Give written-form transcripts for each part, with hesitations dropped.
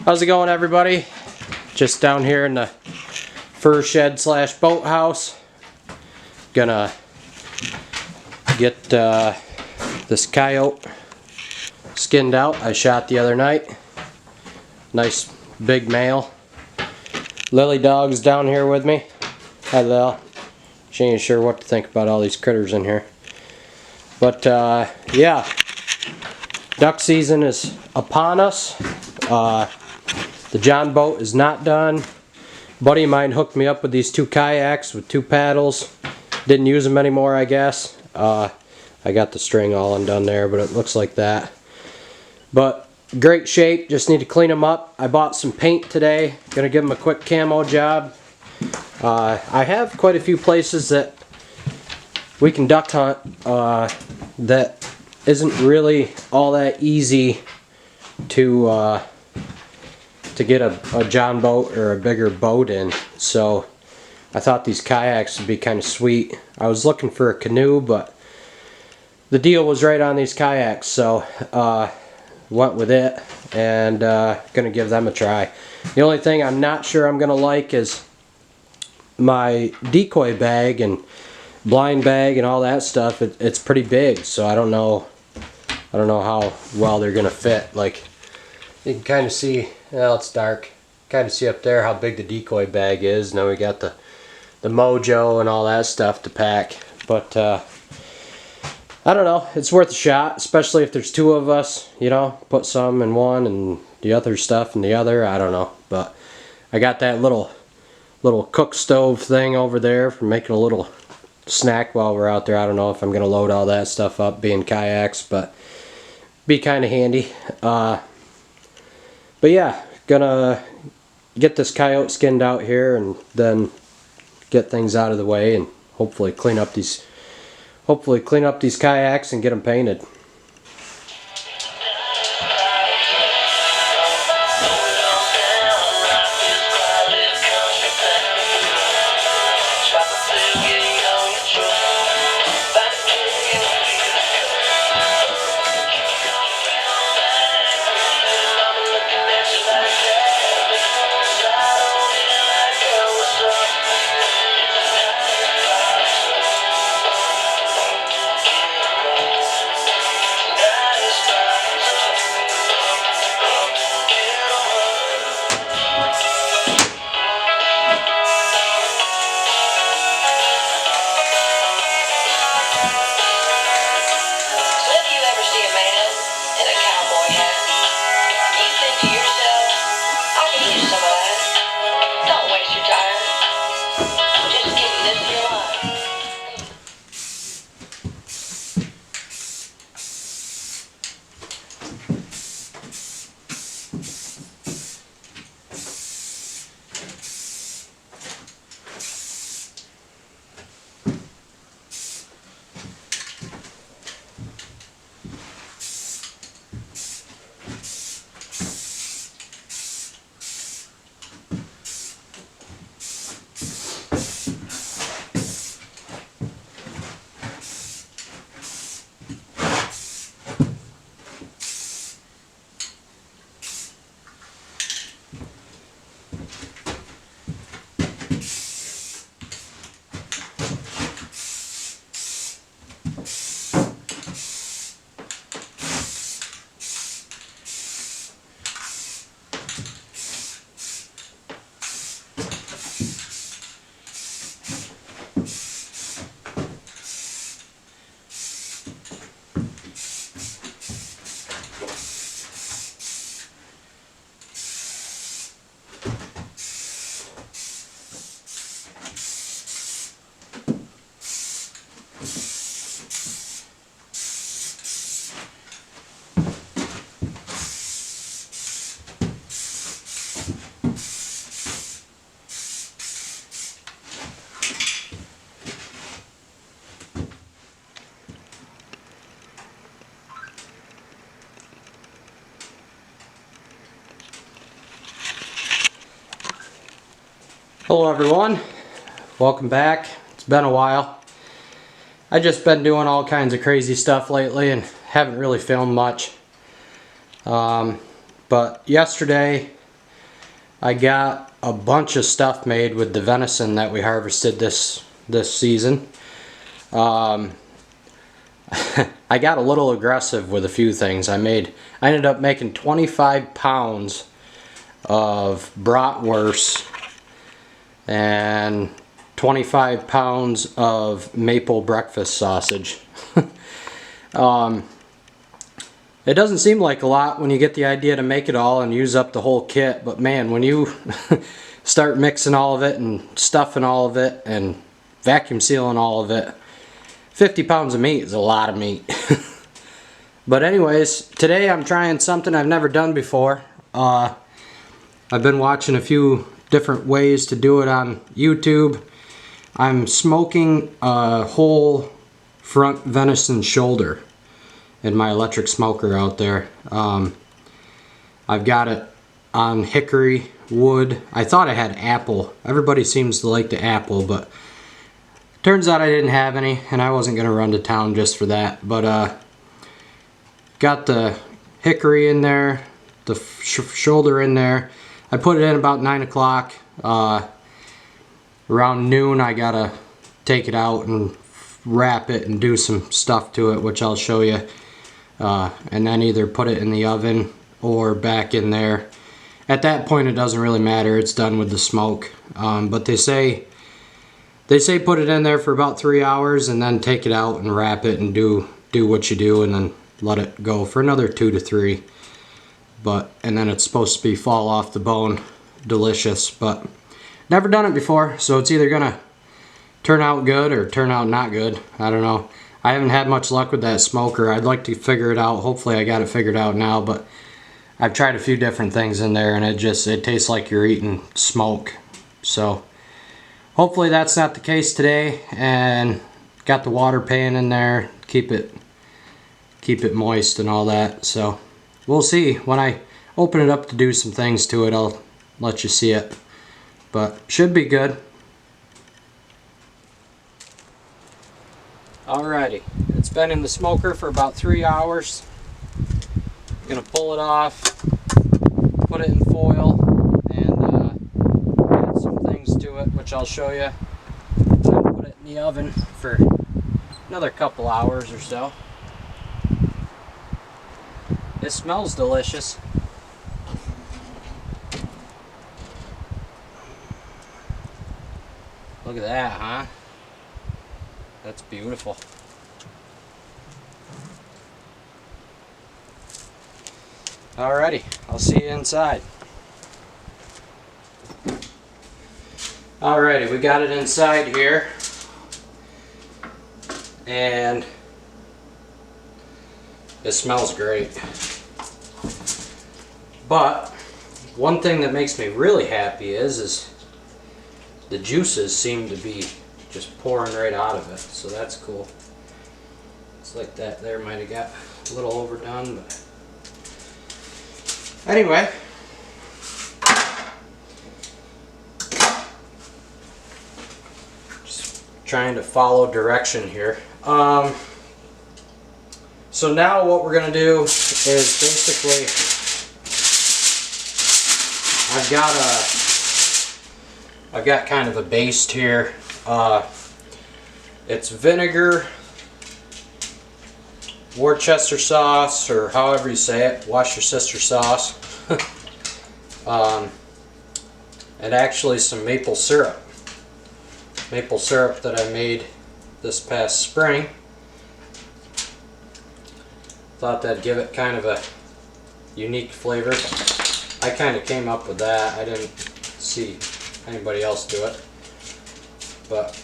How's it going, everybody? Just down here in the fur shed slash boathouse. Gonna get this coyote skinned out I shot the other night. Nice big male. Lily dog's down here with me. Hi, Lil. She ain't sure what to think about all these critters in here. But yeah, duck season is upon us. The John boat is not done. A buddy of mine hooked me up with these 2 kayaks with 2 paddles. Didn't use them anymore, I guess. I got the string all undone there, but it looks like that. But great shape, just need to clean them up. I bought some paint today. Gonna give them a quick camo job. I have quite a few places that we can duck hunt that isn't really all that easy to get a John boat or a bigger boat in. So I thought these kayaks would be kind of sweet. I was looking for a canoe, but the deal was right on these kayaks, so went with it, and gonna give them a try. The only thing I'm not sure I'm gonna like is my decoy bag and blind bag and all that stuff. It's pretty big, so I don't know how well they're gonna fit. Like, you can kind of see, well, it's dark, kind of see up there how big the decoy bag is. Now we got the mojo and all that stuff to pack, but I don't know, it's worth a shot, especially if there's 2 of us, you know, put some in one and the other stuff in the other. I don't know, but I got that little cook stove thing over there for making a little snack while we're out there. I don't know if I'm gonna load all that stuff up being kayaks, but be kind of handy. But yeah, gonna get this coyote skinned out here and then get things out of the way and hopefully clean up these kayaks and get them painted. Hello everyone, welcome back. It's been a while. I just been doing all kinds of crazy stuff lately and haven't really filmed much. But yesterday I got a bunch of stuff made with the venison that we harvested this season. I got a little aggressive with a few things. I ended up making 25 pounds of bratwurst and 25 pounds of maple breakfast sausage. It doesn't seem like a lot when you get the idea to make it all and use up the whole kit, but man, when you start mixing all of it and stuffing all of it and vacuum sealing all of it, 50 pounds of meat is a lot of meat. But anyways, today I'm trying something I've never done before. I've been watching a few different ways to do it on YouTube. I'm smoking a whole front venison shoulder in my electric smoker out there. I've got it on hickory wood. I thought I had apple. Everybody seems to like the apple, but turns out I didn't have any, and I wasn't gonna run to town just for that. But got the hickory in there, the shoulder in there. I put it in about 9 o'clock. Around noon I gotta take it out and wrap it and do some stuff to it, which I'll show you. And then either put it in the oven or back in there. At that point it doesn't really matter, it's done with the smoke. But they say put it in there for about 3 hours and then take it out and wrap it and do what you do and then let it go for another 2 to 3. And then it's supposed to be fall off the bone delicious, but never done it before, so it's either gonna turn out good or turn out not good. I don't know. I haven't had much luck with that smoker. I'd like to figure it out. Hopefully I got it figured out now, but I've tried a few different things in there and it tastes like you're eating smoke. So hopefully that's not the case today, and got the water pan in there, keep it moist and all that. So we'll see. When I open it up to do some things to it, I'll let you see it, but should be good. Alrighty, it's been in the smoker for about 3 hours. I'm gonna pull it off, put it in foil, and add some things to it, which I'll show you. Then put it in the oven for another couple hours or so. It smells delicious. Look at that, huh? That's beautiful. Alrighty, I'll see you inside. Alrighty, we got it inside here. And it smells great. But one thing that makes me really happy is the juices seem to be just pouring right out of it, so that's cool. It's like that there might have got a little overdone, but anyway. Just trying to follow direction here. So now what we're gonna do is basically I've got kind of a baste here. It's vinegar, Worcester sauce, or however you say it, Worcestershire sauce, and actually some maple syrup that I made this past spring. Thought that'd give it kind of a unique flavor. I kind of came up with that. I didn't see anybody else do it, but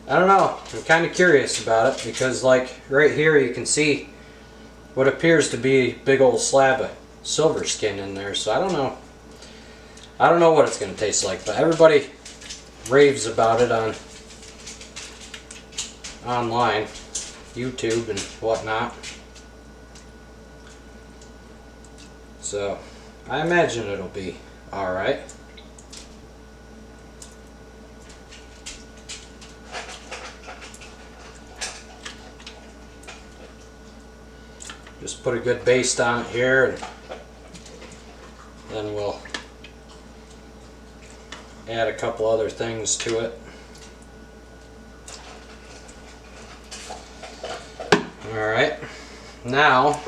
I don't know. I'm kind of curious about it because, like, right here you can see what appears to be a big old slab of silver skin in there. So I don't know. I don't know what it's going to taste like, but everybody raves about it online, YouTube and whatnot. So I imagine it'll be alright. Just put a good baste on it here, and then we'll add a couple other things to it. Alright, now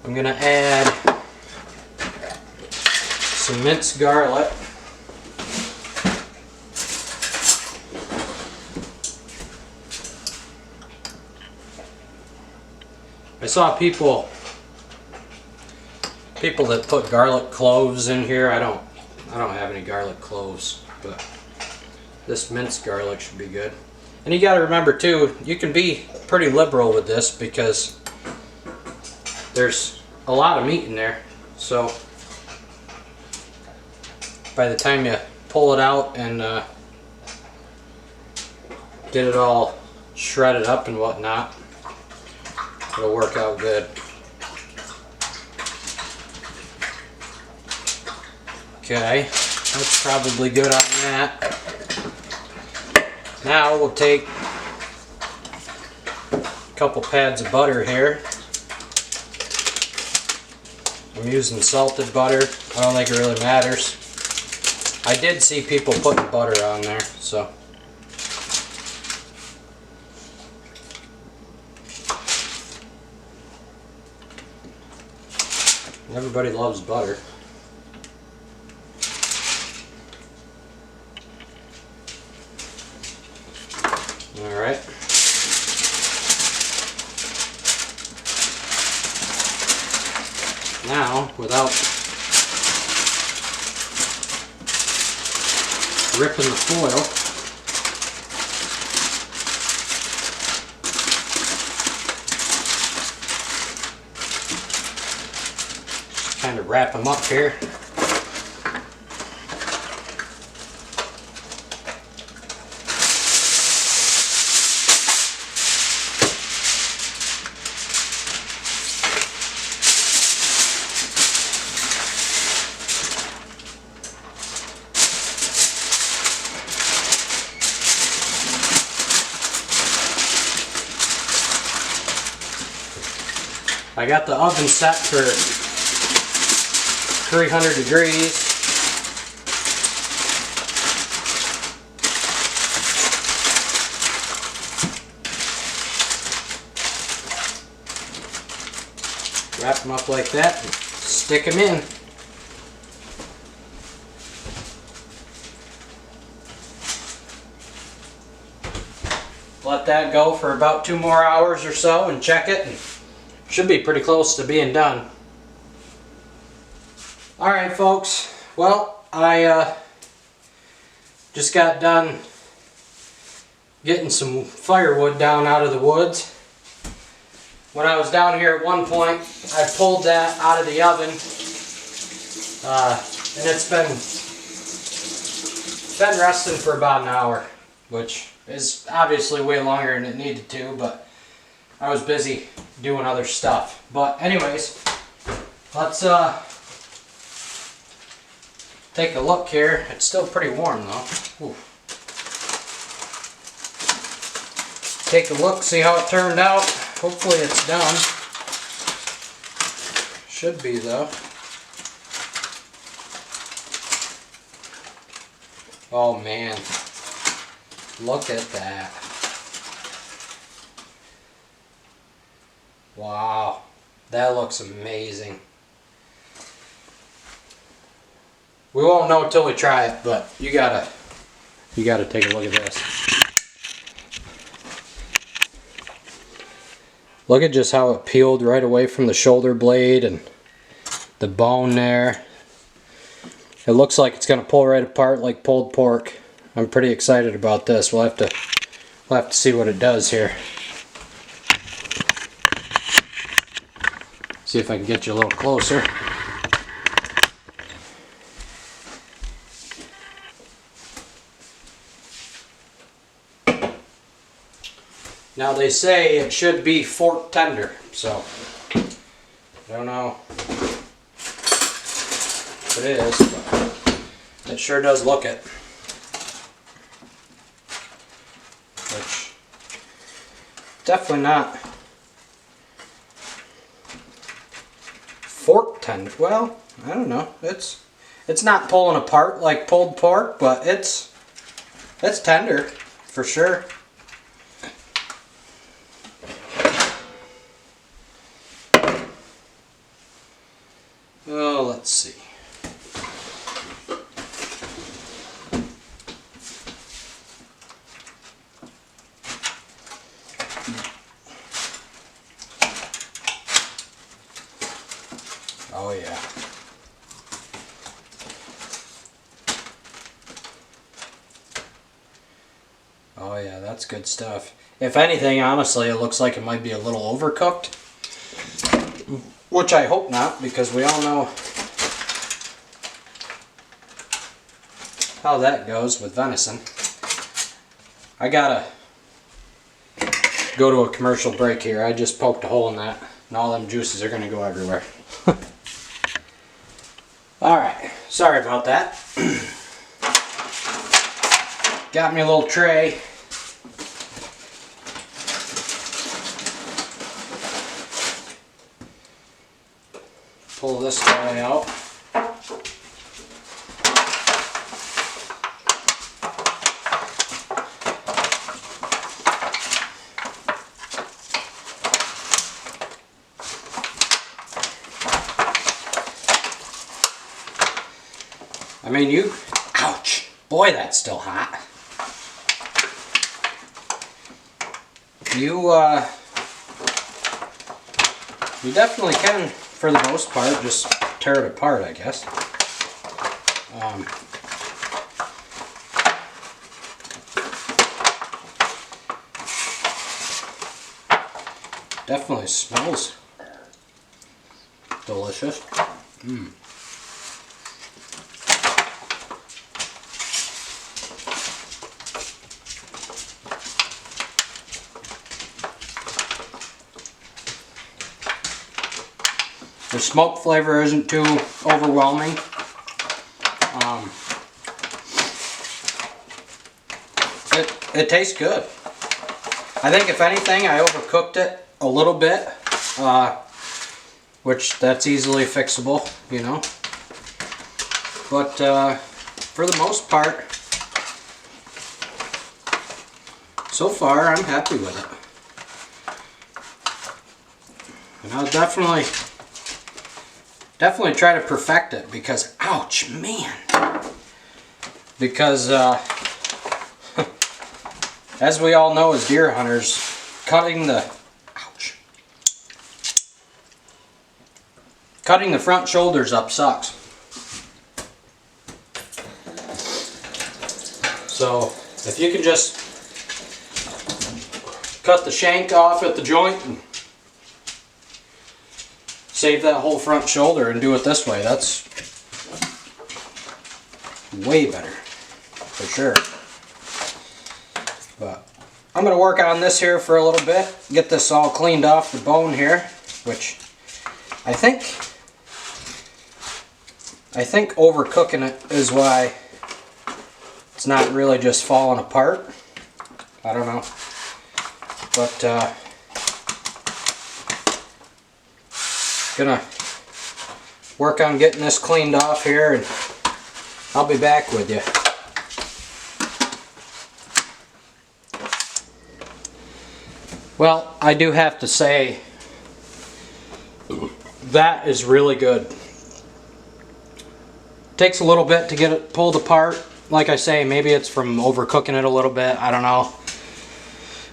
I'm going to add some minced garlic. I saw people that put garlic cloves in here. I don't have any garlic cloves, but this minced garlic should be good. And you got to remember too, you can be pretty liberal with this because there's a lot of meat in there. So by the time you pull it out and get it all shredded up and whatnot, it'll work out good. Okay, that's probably good on that. Now we'll take a couple pads of butter here. I'm using salted butter. I don't think it really matters. I did see people putting butter on there, so. Everybody loves butter. Alright. Now, without ripping the foil, kind of wrap them up here. I got the oven set for 300 degrees. Wrap them up like that and stick them in. Let that go for about 2 more hours or so and check it. And should be pretty close to being done. Alright folks, well, I just got done getting some firewood down out of the woods. When I was down here at one point, I pulled that out of the oven, and it's been resting for about an hour, which is obviously way longer than it needed to, but I was busy doing other stuff. But anyways, let's take a look here. It's still pretty warm though. Ooh. Take a look, see how it turned out. Hopefully it's done. Should be though. Oh man, look at that. Wow, that looks amazing. We won't know until we try it, but you gotta take a look at this. Look at just how it peeled right away from the shoulder blade and the bone there. It looks like it's gonna pull right apart like pulled pork. I'm pretty excited about this. We'll have to see what it does here. See if I can get you a little closer. Now they say it should be fork tender, so I don't know if it is, but it sure does look it. which definitely not fork tender. Well, I don't know. It's not pulling apart like pulled pork, but it's tender for sure. Oh, let's see. Oh yeah. Oh yeah, that's good stuff. If anything, honestly, it looks like it might be a little overcooked. Which I hope not, because we all know how that goes with venison. I gotta go to a commercial break here. I just poked a hole in that, and all them juices are gonna go everywhere. Alright, sorry about that. Got me a little tray. Pull this guy out. I mean, ouch, boy, that's still hot. You definitely can, for the most part, just tear it apart, I guess. Definitely smells delicious. The smoke flavor isn't too overwhelming. It tastes good. I think if anything, I overcooked it a little bit, which that's easily fixable, you know. But for the most part, so far I'm happy with it. And I'll definitely try to perfect it, because ouch, man. Because as we all know as deer hunters, cutting the front shoulders up sucks. So if you can just cut the shank off at the joint and save that whole front shoulder and do it this way, that's way better, for sure. But I'm going to work on this here for a little bit, get this all cleaned off the bone here, which I think overcooking it is why it's not really just falling apart. I don't know. But gonna work on getting this cleaned off here, and I'll be back with you. Well, I do have to say that is really good. Takes a little bit to get it pulled apart. Like I say, maybe it's from overcooking it a little bit. I don't know.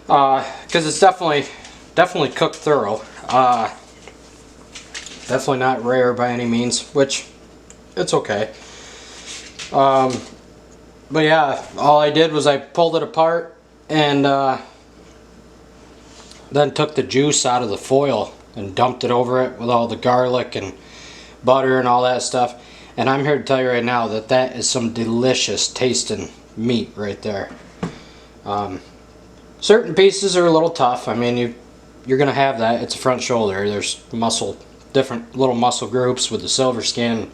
Because it's definitely cooked thorough. Definitely not rare by any means, which it's okay. But yeah, all I did was I pulled it apart and then took the juice out of the foil and dumped it over it with all the garlic and butter and all that stuff. And I'm here to tell you right now that that is some delicious tasting meat right there. Certain pieces are a little tough. I mean, you're gonna have that. It's a front shoulder. There's different little muscle groups with the silver skin,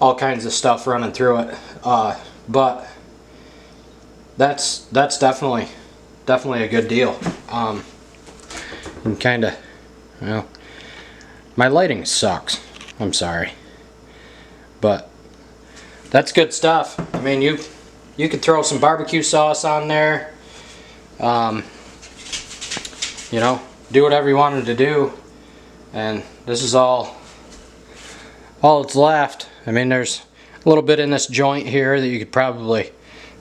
all kinds of stuff running through it. But that's definitely definitely a good deal. And kind of, well, my lighting sucks. I'm sorry, but that's good stuff. I mean, you could throw some barbecue sauce on there. You know, do whatever you wanted to do, and this is all that's left. I mean, there's a little bit in this joint here that you could probably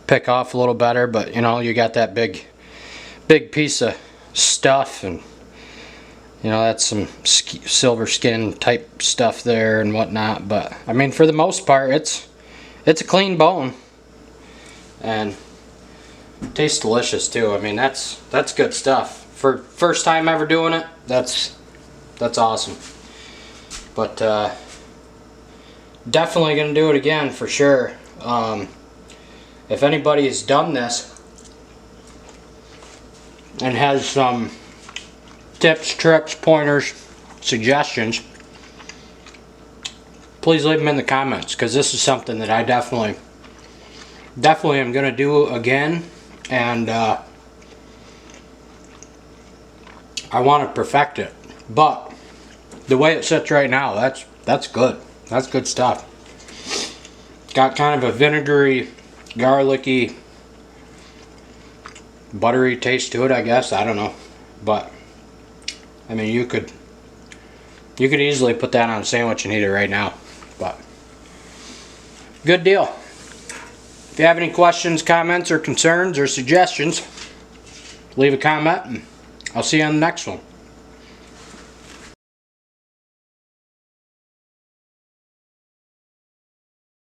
pick off a little better, but you know, you got that big piece of stuff, and you know, that's some silver skin type stuff there and whatnot. But I mean, for the most part, it's a clean bone, and it tastes delicious too. I mean, that's good stuff for first time ever doing it. That's awesome. But definitely gonna do it again for sure. If anybody has done this and has some tips, tricks, pointers, suggestions, please leave them in the comments, because this is something that I definitely am gonna do again, and I want to perfect it. But the way it sits right now, that's good. That's good stuff. Got kind of a vinegary, garlicky, buttery taste to it, I guess. I don't know, but I mean, you could easily put that on a sandwich and eat it right now. But good deal. If you have any questions, comments, or concerns, or suggestions, leave a comment, and I'll see you on the next one.